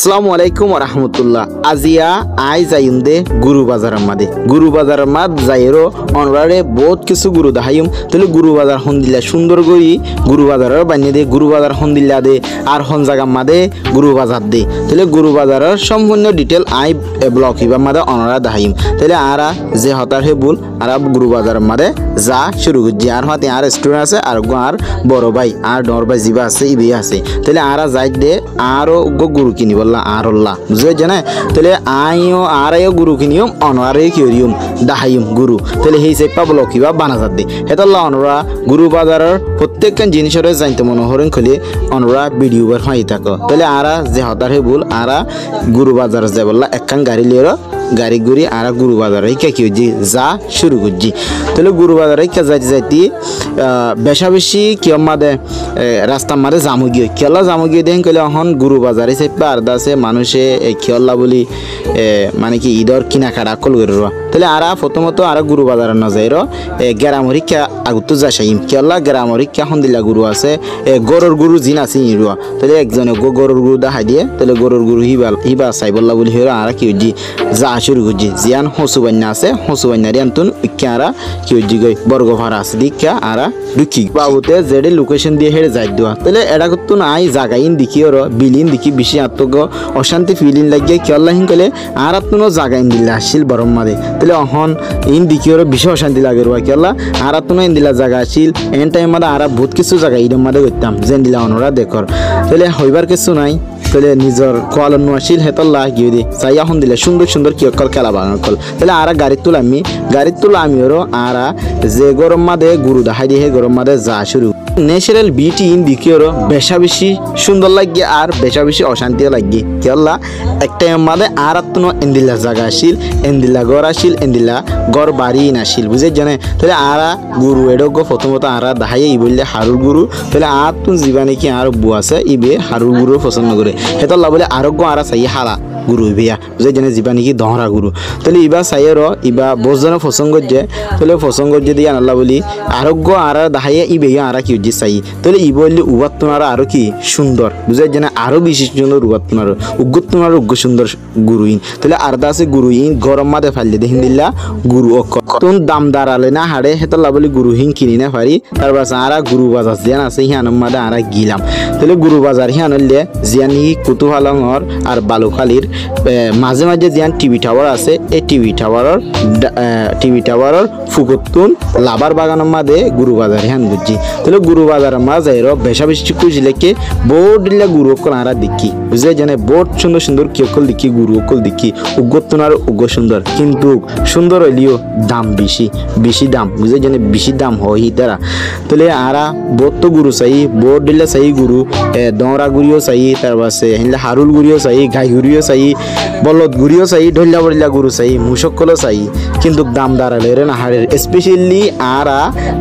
আসসালামু আলাইকুম রহমতুল্লাহ। আজিয়া আই যাইম দে গুরু বাজারের মাদে গুরু বাজারের মাদ যাইরো অনরারে বহুত কিছু গুরু দেখাইম। তাহলে গুরু বাজার হন্দিল্লা সুন্দর করি গুরু বাজারের বানিয়ে দে গুরু বাজার হন্দিল্লা দে আর হন জায়গার মাদে গুরু বাজার দে। তাহলে গুরু বাজারের সম্পূর্ণ ডিটেল আই ব্লগ হিবার মাদে অনরা দেখাইম। তাহলে আরা যে হতার হে বল আর গুরু বাজারের মাদে যা শুরু করছি আর হাতে আর স্টুডেন্ট আছে আর আর বড় ভাই আর ডর ভাই জিবা আছে ইবে আছে। তাহলে আরা যাই দে আরো গুরু কিনি বললা আর অল্লাহ বুঝে জানে। তাহলে আইও আর গুরু কিনিও অনারে কিরিয়ম দাহাইম গুরু। তাহলে সেই সেপা বলো কিবা বানাজার দে হেতাল্লাহ অনরা গুরু বাজারের প্রত্যেকখান জিনিসের জানতে মনে হরেন খুলে অনরা ভিডিও বার হাই থাকো। তাহলে আরা যে হতার হে বল আরা গুরু বাজার যে বললা একখান গাড়ি লিয়ে গাড়ি গুড়ি আর গুরু বাজার কে কি হচ্ছি যা শুরু করছি। তাহলে গুরু বাজারে কে যাইতে যাইতে বেশা বেশি কি মাদে রাস্তার মাদে জামু গিয়ে খেলা জামু গিয়ে দেখেন কইলে এখন গুরু বাজারে চাইপা আর দাসে মানুষে খেলা বলি মানে কি ঈদর কিনা কাটা কল করে রোয়া। তাহলে আরা প্রথমত আর গুরু বাজার না যাই গেরামরিকা আগতো যাসাইম খেলা গেরামরিকা হন্দিল্লা গুরু আছে গরুর গুরু জিন আছে রোয়া। তাহলে একজনে গরুর গুরু দেখাই দিয়ে তাহলে গরুর গুরু হিবা চাই বললা বলি হেরা আর কি হচ্ছি যা শুরু করছি জিয়ান হসু বান্যা আছে হসু বান্যার আনতুন ইকা কি হচ্ছি গই বর্গ ভাড়া আছে দিকা আর দুঃখী বাবুতে যেডে লোকেশন দিয়ে হেরে যাই দেওয়া। তাহলে এটা করতো না আই জাগাইন দেখি ওর বিলিন দেখি বেশি আত্মক অশান্তি ফিলিন লাগিয়ে কেলাহিন কলে আর আত্মনো জাগাইন দিলা আসছিল বরম মাদে। তাহলে অহন ইন দেখি ওর বেশি অশান্তি লাগে রোয়া কেলা আর আত্মনো ইন দিলা জায়গা আসছিল এন টাইম মাদে আর বহুত কিছু জায়গা ইডম মাদে করতাম যেন দিলা অনরা দেখর। তাহলে হইবার কিছু নাই। তাহলে নিজের কোয়ালন আসিল হেতল্লাহ গিয়ে দি চাই এখন দিলে সুন্দর সুন্দর কি কল খেলা বাগান কল। তাহলে আর গাড়ির তুলা আমি ওরও আর যে গরম মাদে গুরু দেখাই দিয়ে গরম মাদে যা শুরু ন্যাচারাল বিউটি ইন দিকে ওরও বেশা বেশি সুন্দর লাগে আর বেশা বেশি অশান্তিও লাগে কেলা একটা মাদে আর আত্মনো এন্দিল্লা জায়গা আসিল এন্দিল্লা গড় আসিল এন্দিল্লা গড় বাড়ি আসিল বুঝে জানে। তাহলে আর গুরু এডক প্রথমত আর দেখাই ই বললে হারুর গুরু। তাহলে আর তুন জীবা নাকি আর বউ আছে ইবে হারুর গুরু পছন্দ করে হেতল্লা বলে আরোগ্য আর চাই হালা গুরু ভিয়া বুঝে জানে জীবা নাকি দহরা গুরু। তাহলে ইবা চাইয়ের ইবা বজনে ফসঙ্গ যে তাহলে ফসঙ্গ যদি আনাল্লা বলি আরোগ্য আর দেখাইয়া ইবে আর কি উজ্জি চাই। তাহলে ই বললে উবাত তোমার আরো কি সুন্দর বুঝে জানে আরো বেশি সুন্দর উবাত তোমার উগ্র তোমার উগ্র সুন্দর গুরু ইন। তাহলে আর আছে গুরু ইন গরম মাদে ফাইলে দেখিন দিল্লা গুরু তুন দাম দাঁড়ালে না হাড়ে হেতল্লা বলি গুরু হিন কিনি না পারি তার পাশে আর গুরু বাজার জিয়ান আছে হিয়ানোর মাদে আর গিলাম। তাহলে গুরু বাজার হিয়ানলে জিয়ান হি কুতুহালংর আর বালুখালীর মাঝে মাঝে জিয়ান টিভি টাওয়ার আছে এই টিভি টাওয়ারের ফুকতুন লাভার বাগানের মাঝে গুরু বাজার হ্যান বুঝছি। তাহলে গুরু বাজারের মাঝে বেশা বেশি খুঁজলেকে বোর্ড দিলে গুরু অকল আরা দেখি বুঝে জানে বোর্ড সুন্দর সুন্দর কি অকল দেখি গুরু অকল দেখি উগ্রতুন আর উগ্র সুন্দর কিন্তু সুন্দর হইলেও দাম বেশি দাম বুঝে জানে বেশি দাম হয় তারা। তাহলে আরা বোর্ড তো গুরু চাই বোর্ড দিলে চাই গুরু দৌড়া গুড়িও চাই তার পাশে হারুল গুড়িও চাই গাই গুড়িও চাই বলদ গুড়িও চাই ঢলিয়া বলিয়া গুরু চাই মুসকলও চাই কিন্তু দাম দাঁড়ালে রে না হারের স্পেশালি আরা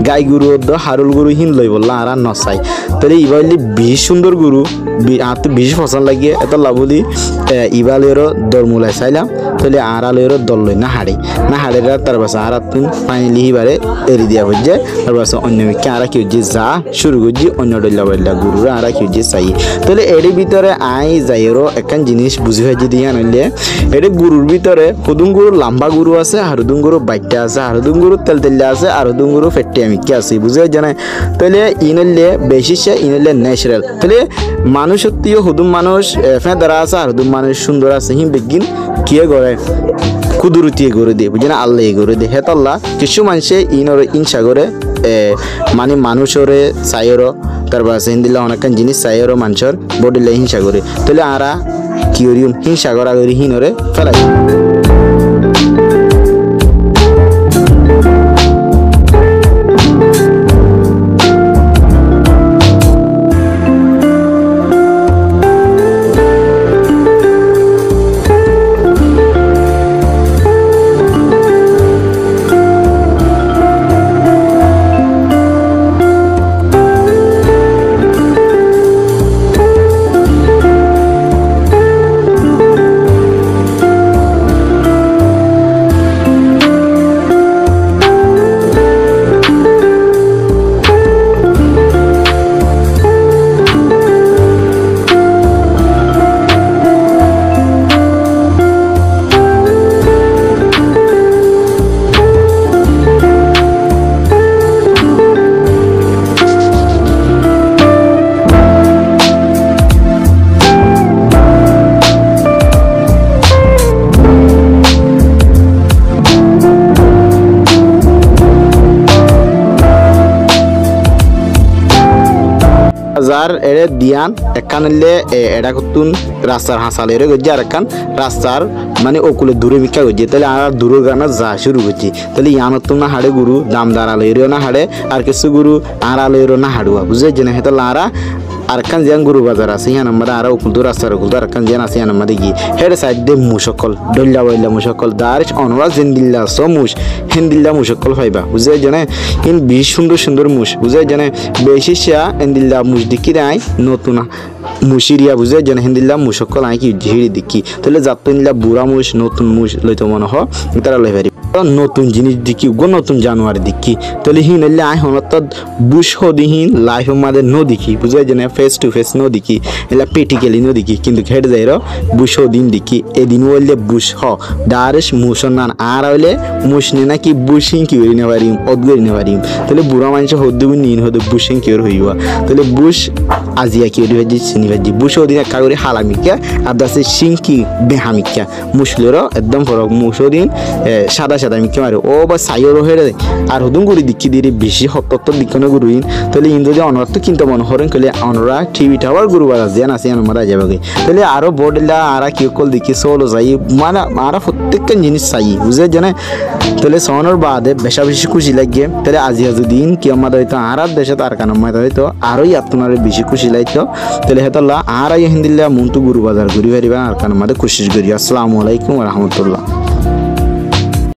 গাই গুরু হারুল গুরু হিন লই বললা আর নচাই। তাহলে ইবাইলি বেশি সুন্দর গুরু আর তো বেশি পছন্দ লাগিয়ে এত লাভলি ইবালেরও দরমুলাই চাইলাম। তাহলে আড়ালেরও দল লই না হাড়ে তার পাশে আর তুমি ফাইনালি হিবারে এড়ি দিয়া হচ্ছে তার পাশে অন্য মিকে আর কি হচ্ছে যা শুরু করছি অন্য ডল্লা বললা গুরুরা আর কি হচ্ছে চাই। তাহলে এর ভিতরে আই যাইরও একখান জিনিস বুঝি হয়ে যদি আনলে এটা গুরুর ভিতরে হুদুম গুরু লম্বা গুরু আছে হারুদুম গুরু বাইটা আছে হারুদুম গুরু তেলতেল্লা আছে আর হুদুম গুরু ফেটে মিকে আছে বুঝে জানে। তাহলে ইনলে বেশি সে ইনলে ন্যাচারাল। তাহলে মানুষ সত্যিও হুদুম মানুষ ফেঁদারা আছে আর হুদুম মানুষ সুন্দর আছে হিম বেগিন কিয়ে করে কুদুরুতিয়ে করে দিয়ে বুঝে না আল্লাহ করে দিয়ে হেতাল্লাহ কিছু মানুষে ইনর ইনসা করে মানে মানুষরে চাইরও তার পাশে হিন্দিল্লা অনেকখান জিনিস চাইরও মানুষের বডিলে হিংসা করে। তাহলে আরা কি করিম হিংসা করা করি হিনরে ফেলাই। রাস্তার এরে দিয়ান একখানলে এটা করতুন রাস্তার হাসালে এরে গজ্জি আর একখান রাস্তার মানে ওকুলে দূরে মিকা গজ্জি তাহলে আর দূরের গানা যা শুরু করছি তাহলে ইয়ানত না হাড়ে গুরু দাম দাঁড়ালো এরিও না হাড়ে আর কিছু গুরু আর আলো এরও না হাড়ুয়া বুঝে জেনে হেতো লারা আর কান জিয়ান গুরু বাজার আছে ইয়ান আমরা আর উকুলদুর রাস্তার উকুলদুর আর কান জিয়ান আছে ইয়ান আমাদের গিয়ে হেড সাইড দে মুসকল ডল্লা বইলা মুসকল দারিশ অনরা জিন্দিল্লা সো মুস হিন্দিল্লা মুসকল ফাইবা বুঝে জেনে ইন বেশ সুন্দর সুন্দর মুস বুঝে জেনে বেশি শিয়া হিন্দিল্লা মুস দিকি রাই নতুন মুশিরিয়া বুঝে জেনে হিন্দিল্লা মুসকল আই কি ঝিড়ি দিকি তাহলে যাত্তনিল্লা বুড়া মুস নতুন মুস লইতো মনে হ তারা লই পারি নতুন জিনিস দেখি গো নতুন জানুয়ারি দেখি তাহলে হিন এলে আই হনত বুশ হদিহীন লাইফ মাদের ন দেখি বুঝাই যে ফেস টু ফেস ন দেখি এলা পেটিক্যালি ন দেখি কিন্তু খেট যাই বুশ দিন দেখি এদিন হইলে বুশ হ ডারেস মুসন নান আর হইলে মুসনে নাকি বুশিং কি করি না পারিম অদ্গরি না পারিম তাহলে বুড়া মানুষ হদ্দু নিন হদ বুশিং কি হইবা তাহলে বুশ আজিয়া কি হইবা চিনি ভাজি বুশ দিন একা করে হালামিকা আর দাসে সিংকি বেহামিকা মুসলেরও একদম ফরক মুসদিন সাদা সাদা মিকে মারে ও বা সাইরও হেরে আর হুদুম গুড়ি দিকি দিয়ে বেশি হত্তর দিকে গুরুইন তাহলে ইন যদি অনর তো কিনতে মনে হরেন কলে অনরা টিভিটা আবার গুরু বাজা যেন আছে আমরা যাবে তাহলে আরো বোর্ডলা আর কি কল দেখি সোলো যাই মানে আর প্রত্যেকটা জিনিস চাই বুঝে জানে তাহলে সনর বাদে বেশা বেশি খুশি লাগে তাহলে আজি দিন কি আমাদের হয়তো আর দেশে তার কারণ হয়তো আরোই আপনার বেশি খুশি লাগতো তাহলে হেতল্লা আর হিন্দিল্লা মন্টু গুরু বাজার ঘুরি পারিবা আর কারণ আমাদের খুশি করি আসসালামু আলাইকুম রহমতুল্লাহ।